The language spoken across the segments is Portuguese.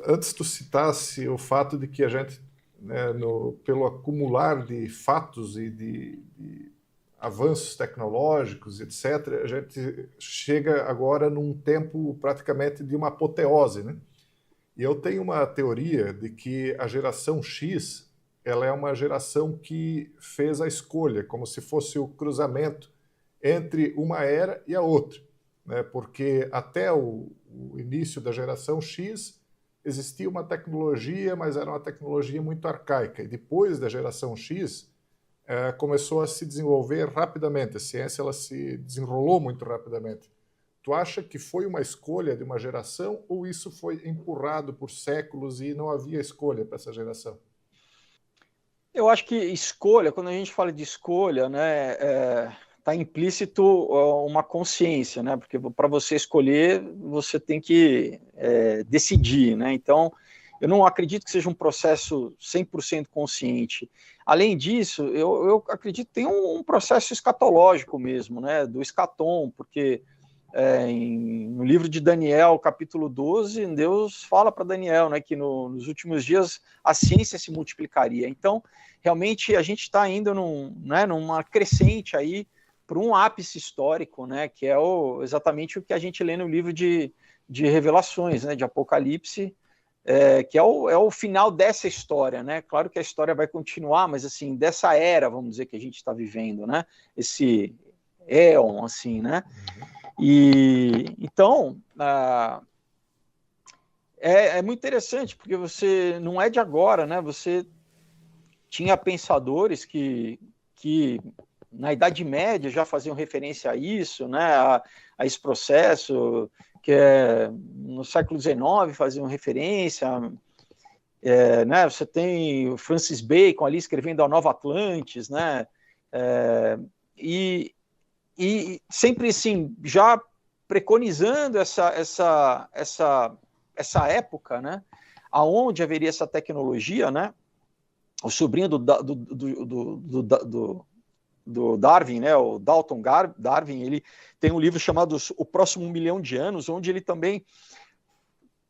Antes tu citasse o fato de que a gente, né, pelo acumular de fatos e de avanços tecnológicos, etc., a gente chega agora num tempo praticamente de uma apoteose, né? E eu tenho uma teoria de que a geração X, ela é uma geração que fez a escolha, como se fosse o cruzamento entre uma era e a outra, né? Porque até o início da geração X existia uma tecnologia, mas era uma tecnologia muito arcaica. E depois da geração X, começou a se desenvolver rapidamente. A ciência ela se desenrolou muito rapidamente. Tu acha que foi uma escolha de uma geração ou isso foi empurrado por séculos e não havia escolha para essa geração? Eu acho que escolha, quando a gente fala de escolha, né, tá implícito uma consciência, né? Porque para você escolher, você tem que decidir, né? Então, eu não acredito que seja um processo 100% consciente. Além disso, eu acredito que tem um processo escatológico mesmo, né? Do escatom, porque no livro de Daniel, capítulo 12, Deus fala para Daniel, né, que nos últimos dias a ciência se multiplicaria. Então, realmente, a gente está indo numa crescente aí para um ápice histórico, né, que é exatamente o que a gente lê no livro de Revelações, né, de Apocalipse, que é o final dessa história, né? Claro que a história vai continuar, mas assim, dessa era, vamos dizer, que a gente está vivendo, né? Esse éon, assim, né? E então é muito interessante, porque você não é de agora, né? Você tinha pensadores que na Idade Média já faziam referência a isso, né? A esse processo, que no século XIX faziam referência. Né? Você tem o Francis Bacon ali escrevendo a Nova Atlantis, né? E sempre assim, já preconizando essa época, né, aonde haveria essa tecnologia, né, o sobrinho do Darwin, né, o Dalton Darwin, ele tem um livro chamado O Próximo Milhão de Anos, onde ele também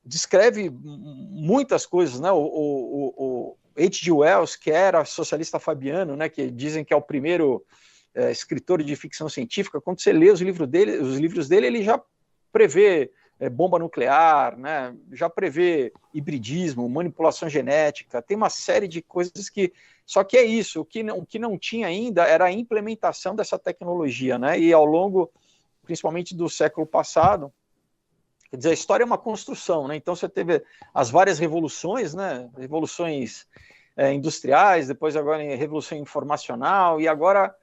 descreve muitas coisas, né, o H.G. Wells, que era socialista fabiano, né, que dizem que é o primeiro escritor de ficção científica. Quando você lê os livros dele, ele já prevê bomba nuclear, né? Já prevê hibridismo, manipulação genética, tem uma série de coisas que... Só que é isso, o que não tinha ainda era a implementação dessa tecnologia, né? E ao longo, principalmente do século passado, quer dizer, a história é uma construção, né? Então você teve as várias revoluções, né? Revoluções industriais, depois agora a revolução informacional, e agora,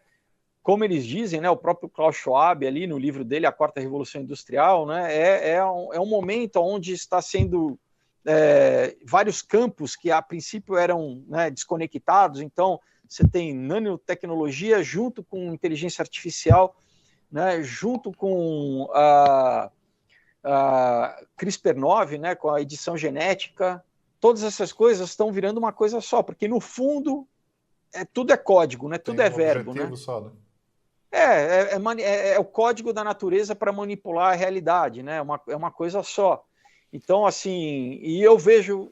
como eles dizem, né, o próprio Klaus Schwab ali no livro dele, A Quarta Revolução Industrial, né, é um momento onde está sendo vários campos que a princípio eram, né, desconectados. Então você tem nanotecnologia junto com inteligência artificial, né, junto com a CRISPR-9, né, com a edição genética. Todas essas coisas estão virando uma coisa só, porque no fundo tudo é código, né, tudo é verbo, né? Só, né? É o código da natureza para manipular a realidade, né? É uma coisa só. Então, assim, e eu vejo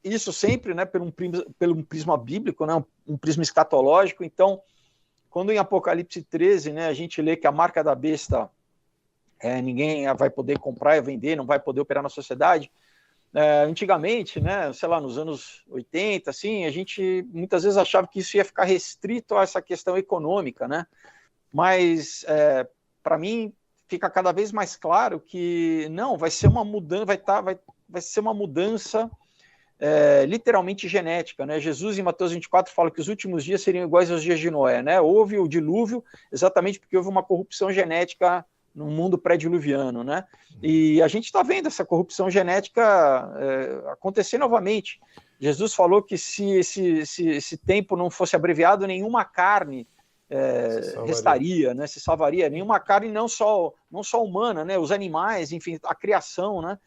isso sempre, né, pelo um prisma bíblico, né, um prisma escatológico. Então, quando em Apocalipse 13, né, a gente lê que a marca da besta ninguém vai poder comprar e vender, não vai poder operar na sociedade. Antigamente, né, sei lá, nos anos 80, assim, a gente muitas vezes achava que isso ia ficar restrito a essa questão econômica, né? Mas para mim fica cada vez mais claro que não, vai ser uma mudança, vai ser uma mudança literalmente genética, né? Jesus em Mateus 24 fala que os últimos dias seriam iguais aos dias de Noé, né? Houve o dilúvio exatamente porque houve uma corrupção genética no mundo pré-diluviano, né? E a gente está vendo essa corrupção genética acontecer novamente. Jesus falou que se esse tempo não fosse abreviado, nenhuma carne restaria, né? Se salvaria, nenhuma carne, não só humana, né? Os animais, enfim, a criação, né?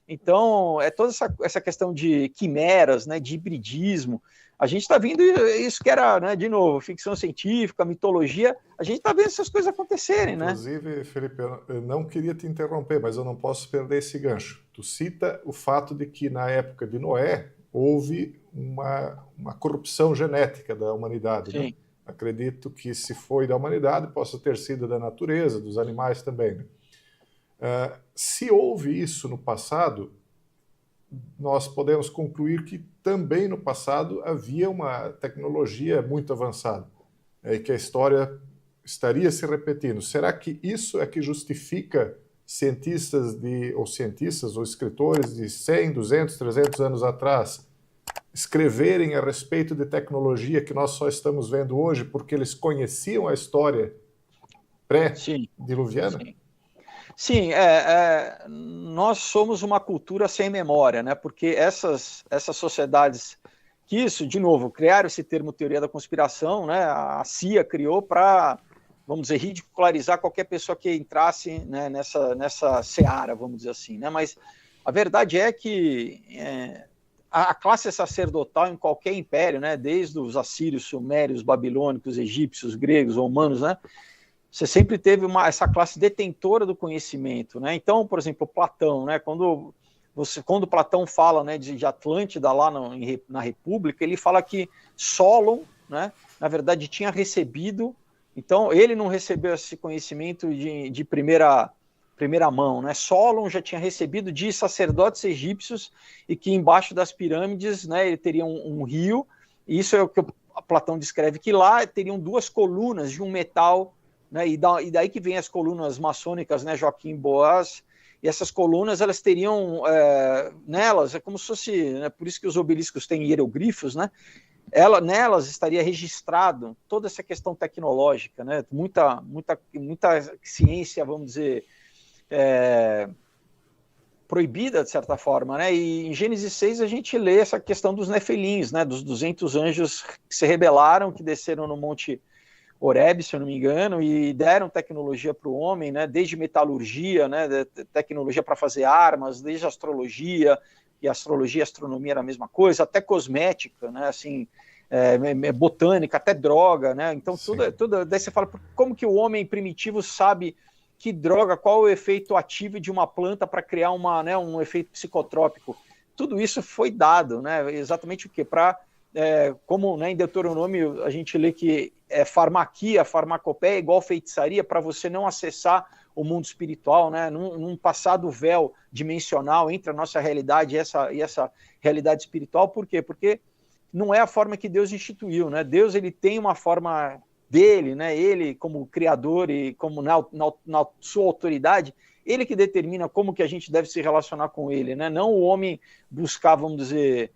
Então, toda essa questão de quimeras, né? De hibridismo. A gente está vendo isso que era, né, de novo, ficção científica, mitologia, a gente está vendo essas coisas acontecerem, né? Inclusive, Felipe, eu não queria te interromper, mas eu não posso perder esse gancho. Tu cita o fato de que na época de Noé houve uma corrupção genética da humanidade, Sim. né? Acredito que se foi da humanidade, possa ter sido da natureza, dos animais também, né? Se houve isso no passado, nós podemos concluir que também no passado havia uma tecnologia muito avançada, e que a história estaria se repetindo. Será que isso é que justifica cientistas ou escritores de 100, 200, 300 anos atrás escreverem a respeito de tecnologia que nós só estamos vendo hoje porque eles conheciam a história pré-diluviana? Sim. Sim, nós somos uma cultura sem memória, né? Porque essas sociedades que isso, de novo, criaram esse termo teoria da conspiração, né? A CIA criou para, vamos dizer, ridicularizar qualquer pessoa que entrasse, né, nessa seara, vamos dizer assim, né? Mas a verdade é que a classe sacerdotal em qualquer império, né? Desde os assírios, sumérios, babilônicos, egípcios, gregos, romanos, né? Você sempre teve essa classe detentora do conhecimento, né? Então, por exemplo, Platão, né? Quando Platão fala, né, de Atlântida lá na República, ele fala que Solon, né, na verdade, tinha recebido. Então, ele não recebeu esse conhecimento de primeira mão, né? Solon já tinha recebido de sacerdotes egípcios e que embaixo das pirâmides, né, ele teria um rio. E isso é o que Platão descreve, que lá teriam duas colunas de um metal, né, e daí que vem as colunas maçônicas, né, Joaquim Boas, e essas colunas, elas teriam nelas, é como se fosse, né, por isso que os obeliscos têm hieroglifos, né, nelas estaria registrado toda essa questão tecnológica, né, muita ciência, vamos dizer, proibida, de certa forma, né, e em Gênesis 6 a gente lê essa questão dos nefelins, né, dos 200 anjos que se rebelaram, que desceram no Monte Horebe, se eu não me engano, e deram tecnologia para o homem, né, desde metalurgia, né, tecnologia para fazer armas, desde astrologia, e astrologia e astronomia era a mesma coisa, até cosmética, né, assim, botânica, até droga, né, então tudo, daí você fala, como que o homem primitivo sabe que droga, qual o efeito ativo de uma planta para criar um efeito psicotrópico? Tudo isso foi dado, né, exatamente o quê? Como, né, em Deuteronômio a gente lê que farmaquia, farmacopeia é igual feitiçaria, para você não acessar o mundo espiritual, né, num passado véu dimensional entre a nossa realidade e essa realidade espiritual. Por quê? Porque não é a forma que Deus instituiu, né? Deus, ele tem uma forma dele, né? Ele como criador e como na sua autoridade, ele que determina como que a gente deve se relacionar com ele, né? Não o homem buscar, vamos dizer,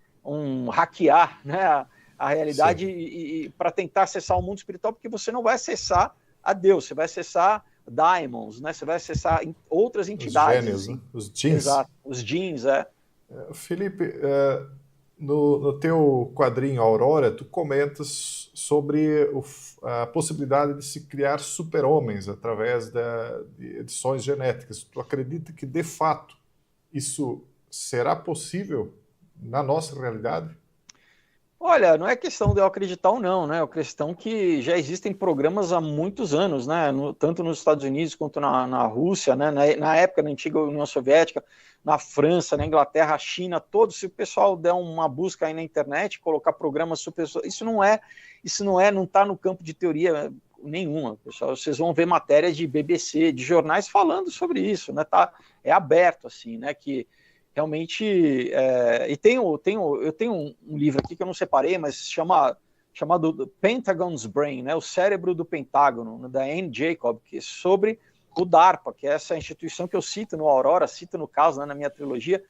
hackear, né, a realidade e para tentar acessar o mundo espiritual, porque você não vai acessar a Deus, você vai acessar daimons, né, você vai acessar outras entidades. Os gênios, né? Os djinns. Exato, os djinns, Felipe, no teu quadrinho Aurora, tu comentas sobre a possibilidade de se criar super-homens através de edições genéticas. Tu acredita que, de fato, isso será possível na nossa realidade? Olha, não é questão de eu acreditar ou não, né? É questão que já existem programas há muitos anos, né? Tanto nos Estados Unidos quanto na Rússia, né? Na época da antiga União Soviética, na França, na Inglaterra, China, todos. Se o pessoal der uma busca aí na internet, colocar programas super, não está no campo de teoria nenhuma, pessoal. Vocês vão ver matérias de BBC, de jornais falando sobre isso, né? É aberto assim, né? Que realmente, eu tenho um livro aqui que eu não separei, mas chamado Pentagon's Brain, né, o cérebro do Pentágono, da Anne Jacob, que é sobre o DARPA, que é essa instituição que eu cito no Aurora, cito no caso, né, na minha trilogia,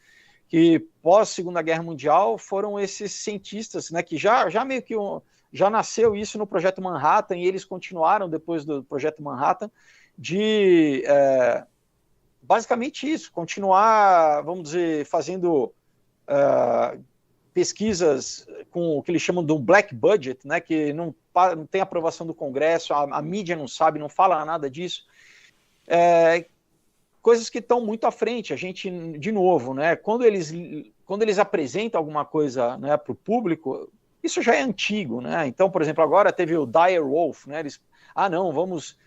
que pós Segunda Guerra Mundial foram esses cientistas, né, que já meio que já nasceu isso no Projeto Manhattan, e eles continuaram depois do Projeto Manhattan de basicamente isso, continuar, vamos dizer, fazendo pesquisas com o que eles chamam de um black budget, né, que não tem aprovação do Congresso, a mídia não sabe, não fala nada disso, coisas que estão muito à frente. A gente, de novo, né, quando eles apresentam alguma coisa, né, para o público, isso já é antigo, né? Então, por exemplo, agora teve o Dire Wolf, né? Eles, não, vamos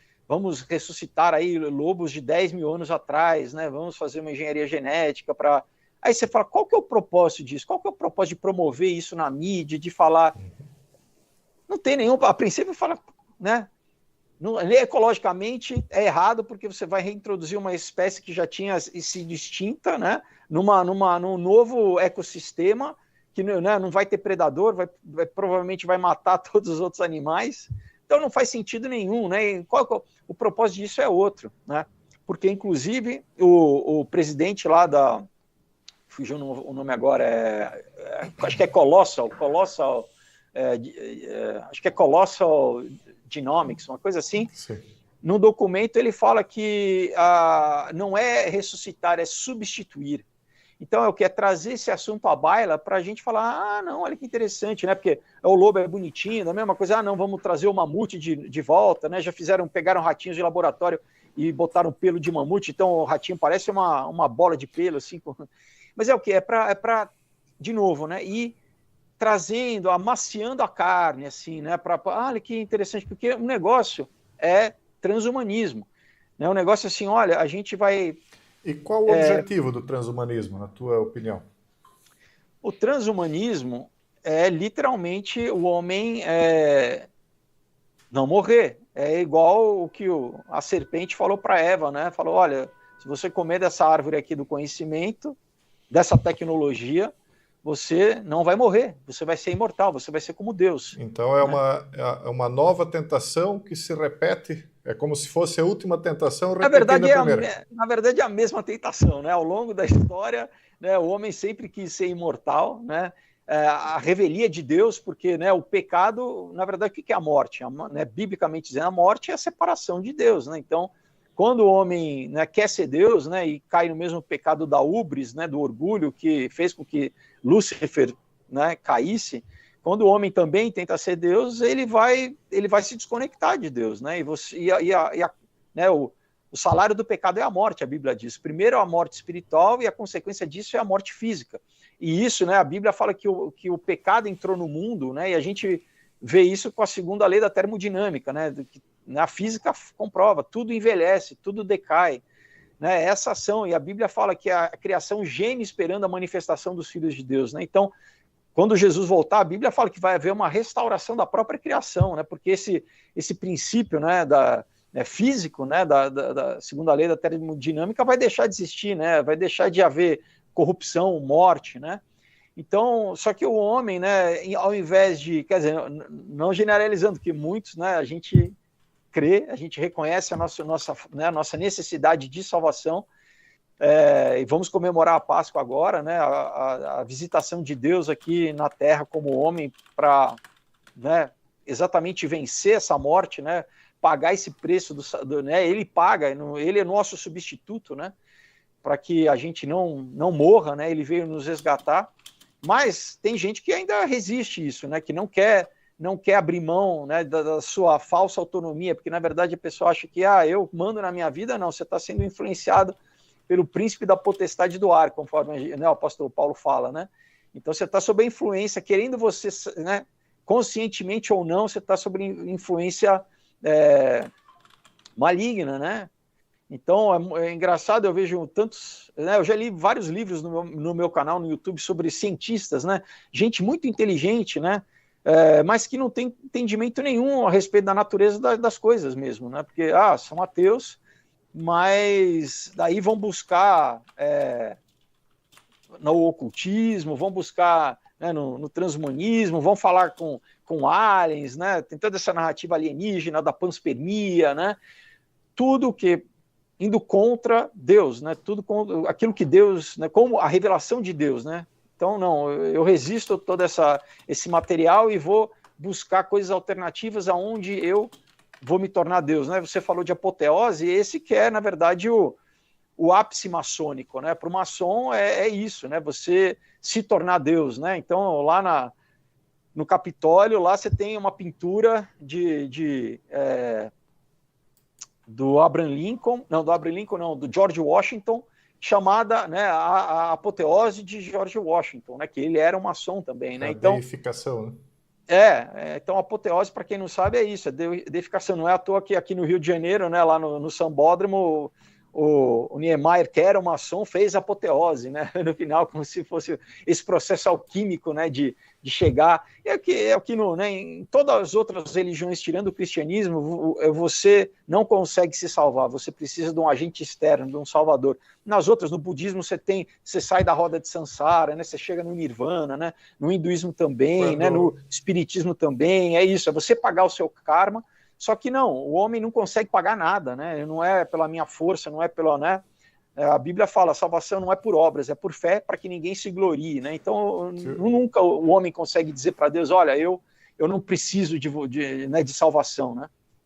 ressuscitar aí lobos de 10 mil anos atrás, né? Vamos fazer uma engenharia genética para... Aí você fala, qual que é o propósito disso? Qual que é o propósito de promover isso na mídia, de falar... Não tem nenhum... A princípio fala, né? Ecologicamente é errado porque você vai reintroduzir uma espécie que já tinha sido extinta, né? Num novo ecossistema que, né, não vai ter predador, provavelmente vai matar todos os outros animais. Então não faz sentido nenhum, né? O propósito disso é outro, né? Porque, inclusive, o presidente lá da... Fugiu o nome agora, acho que é Colossal, acho que é Colossal Genomics, uma coisa assim. Sim. No documento ele fala que não é ressuscitar, é substituir. Então é o que? É trazer esse assunto à baila para a gente falar, não, olha que interessante, né? Porque o lobo é bonitinho, da mesma coisa, não, vamos trazer o mamute de volta, né? Já pegaram ratinhos de laboratório e botaram pelo de mamute, então o ratinho parece uma bola de pelo, assim. Mas é o que? É para, de novo, né? Ir trazendo, amaciando a carne, assim, né? Olha que interessante, porque o negócio é transhumanismo. Né? O negócio assim, olha, a gente vai... E qual o objetivo do transhumanismo, na tua opinião? O transhumanismo é literalmente o homem não morrer. É igual o que a serpente falou para Eva, né? Falou, olha, se você comer dessa árvore aqui do conhecimento, dessa tecnologia, você não vai morrer, você vai ser imortal, você vai ser como Deus. Então é uma nova tentação que se repete, é como se fosse a última tentação repetida a primeira. Na verdade é a mesma tentação, né? Ao longo da história, né, o homem sempre quis ser imortal, né? A revelia de Deus, porque, né, o pecado, na verdade, o que é a morte? Né, biblicamente dizendo, a morte é a separação de Deus, né? Então, quando o homem, né, quer ser Deus, né, e cai no mesmo pecado da ubris, né, do orgulho, que fez com que Lúcifer, né, caísse, quando o homem também tenta ser Deus, ele vai se desconectar de Deus, né? Né, o salário do pecado é a morte, a Bíblia diz. Primeiro a morte espiritual e a consequência disso é a morte física. E isso, né, a Bíblia fala que o pecado entrou no mundo, né, e a gente vê isso com a segunda lei da termodinâmica, né, a física comprova, tudo envelhece, tudo decai, né, essa ação, e a Bíblia fala que a criação geme esperando a manifestação dos filhos de Deus, né, então, quando Jesus voltar, a Bíblia fala que vai haver uma restauração da própria criação, né, porque esse princípio, né, físico, né, da segunda lei da termodinâmica vai deixar de existir, né, vai deixar de haver corrupção, morte, né, então, só que o homem, né, ao invés de, quer dizer, não generalizando, que muitos, né, a gente crê, a gente reconhece a nossa necessidade de salvação, e vamos comemorar a Páscoa agora, né, a visitação de Deus aqui na Terra como homem para, né, exatamente vencer essa morte, né, pagar esse preço, né, ele paga, ele é nosso substituto, né, para que a gente não morra, né, ele veio nos resgatar, mas tem gente que ainda resiste isso, né, que não quer abrir mão, né, da sua falsa autonomia, porque na verdade a pessoa acha que eu mando na minha vida, não, você está sendo influenciado pelo príncipe da potestade do ar, conforme, né, o apóstolo Paulo fala, né? Então você está sob a influência, querendo você, né, conscientemente ou não, você está sob influência maligna, né? Então é engraçado, eu vejo tantos, né, eu já li vários livros no meu canal no YouTube sobre cientistas, né? Gente muito inteligente, né? Mas que não tem entendimento nenhum a respeito da natureza das coisas mesmo, né? Porque são ateus, mas daí vão buscar no ocultismo, vão buscar, né, no transhumanismo, vão falar com aliens, né? Tem toda essa narrativa alienígena da panspermia, né? Tudo que indo contra Deus, né? Tudo contra aquilo que Deus, né? Como a revelação de Deus, né? Então, não, eu resisto a todo esse material e vou buscar coisas alternativas aonde eu vou me tornar Deus, né? Você falou de apoteose, esse que é, na verdade, o ápice maçônico, né? Para o maçom é isso, né? Você se tornar Deus, né? Então, lá no Capitólio, lá você tem uma pintura do Abraham Lincoln, do George Washington, chamada, né, a apoteose de George Washington, né, que ele era um maçom também, né? A então deificação, né? Então a apoteose, para quem não sabe, é isso, é deificação. Não é à toa que aqui no Rio de Janeiro, né, lá no Sambódromo, o Niemeyer, que era um maçom, fez apoteose, né, no final, como se fosse esse processo alquímico, né, de chegar. É o que né, em todas as outras religiões, tirando o cristianismo, você não consegue se salvar, você precisa de um agente externo, de um salvador. Nas outras, no budismo, você sai da roda de samsara, né, você chega no nirvana, né, no hinduísmo também, né, no espiritismo também, é isso, é você pagar o seu karma. Só que não, o homem não consegue pagar nada, né? Não é pela minha força, não é pela, né? A Bíblia fala, a salvação não é por obras, é por fé, para que ninguém se glorie, né? Então, nunca o homem consegue dizer para Deus, olha, eu não preciso de salvação, né?